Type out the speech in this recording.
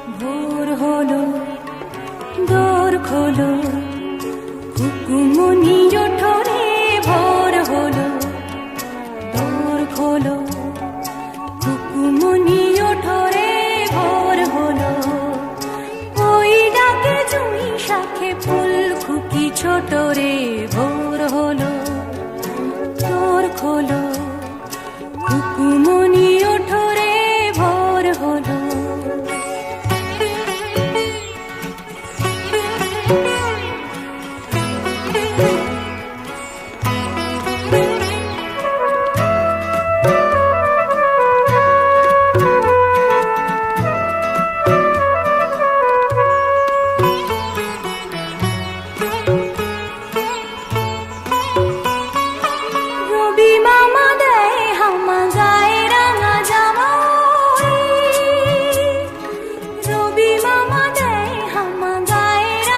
ভোর হলো, দোর খোলো, কুকুমনি ওঠো রে। ভোর হলো, দোর খোলো, কুকুমনি ওঠো রে। ভোর হলো, ওই ডাকে জুঁই শাখে ফুল খুকি ছোট রে। ভোর হলো, দোর খোলো, কুকুম